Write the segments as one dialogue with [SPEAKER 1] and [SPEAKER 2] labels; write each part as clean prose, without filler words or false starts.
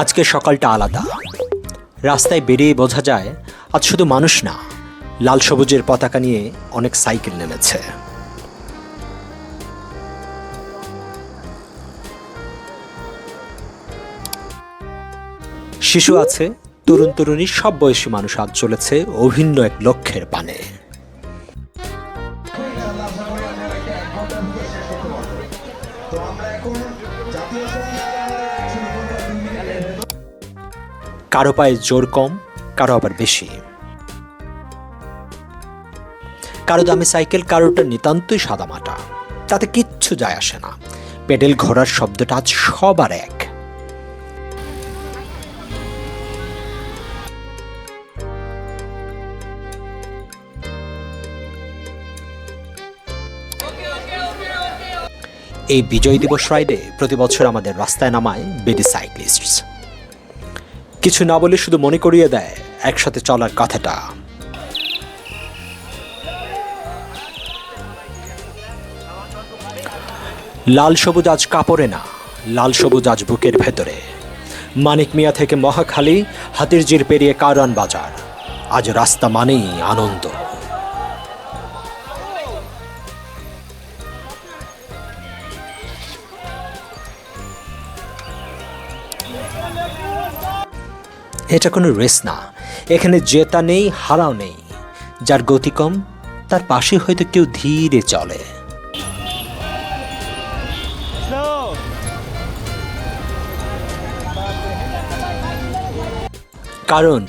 [SPEAKER 1] আজকে সকালটা আলাদা। রাস্তায় বেরিয়ে বোঝা যায় আজ শুধু মানুষ না, লাল সবুজের পতাকা নিয়ে অনেক সাইকেল নেমেছে। শিশু আছে, তরুণ তরুণী, সব বয়সী মানুষ আজ চলেছে অভিন্ন এক লক্ষ্যের পানে। কারো পায়ে জোর কম, কারো আবার বেশি। কারো দামি সাইকেল, কারোটা নিতান্তই সাদামাটা। তাতে কিচ্ছু যায় আসে না। পেডেল ঘোরার শব্দটা আজ সবার এক। এই বিজয় দিবস রাইডে প্রতি বছর আমাদের রাস্তায় নামায় বেডি সাইক্লিস্টস। কিছু না বলে শুধু মনে করিয়ে দেয় একসাথে চলার কথাটা। লাল সবুজ আজ কাপড়ে না, লাল সবুজ আজ বুকের ভেতরে। মানিক মিয়া থেকে মহাখালী, হাতিরঝির পেরিয়ে কারওয়ান বাজার, আজ রাস্তা মানেই আনন্দ। এটা কোনো রেস না, এখানে জেতা নেই, হারাও নেই। যার গতি কম তার পাশে হয়তো কেউ ধীরে চলে। কারণ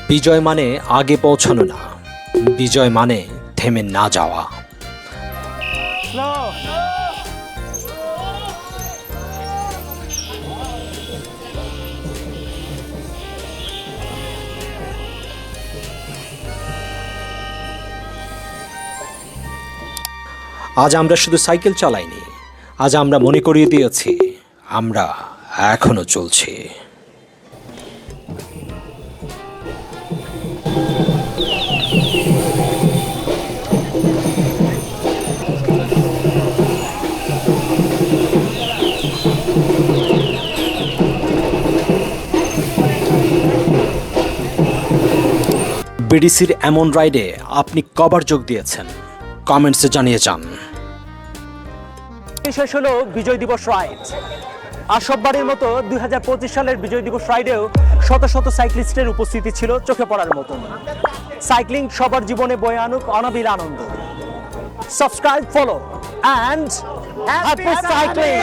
[SPEAKER 1] বিজয় মানে আগে পৌঁছানো না, বিজয় মানে থেমে না যাওয়া। আজ আমরা শুধু সাইকেল চালাইনি, আজ আমরা মনে করিয়ে দিয়েছি আমরা এখনো চলছি। বিডিসির এমন রাইডে আপনি কবার যোগ দিয়েছেন কমেন্টসে জানিয়ে যান।
[SPEAKER 2] শেষ হলো বিজয় দিবস রাইড। আর সববারের মতো 2025 সালের বিজয় দিবস রাইডেও শত শত সাইক্লিস্টের উপস্থিতি ছিল চোখে পড়ার মতন। সাইক্লিং সবার জীবনে বয়ে আনুক অনাবিল আনন্দ। Subscribe, follow and happy cycling.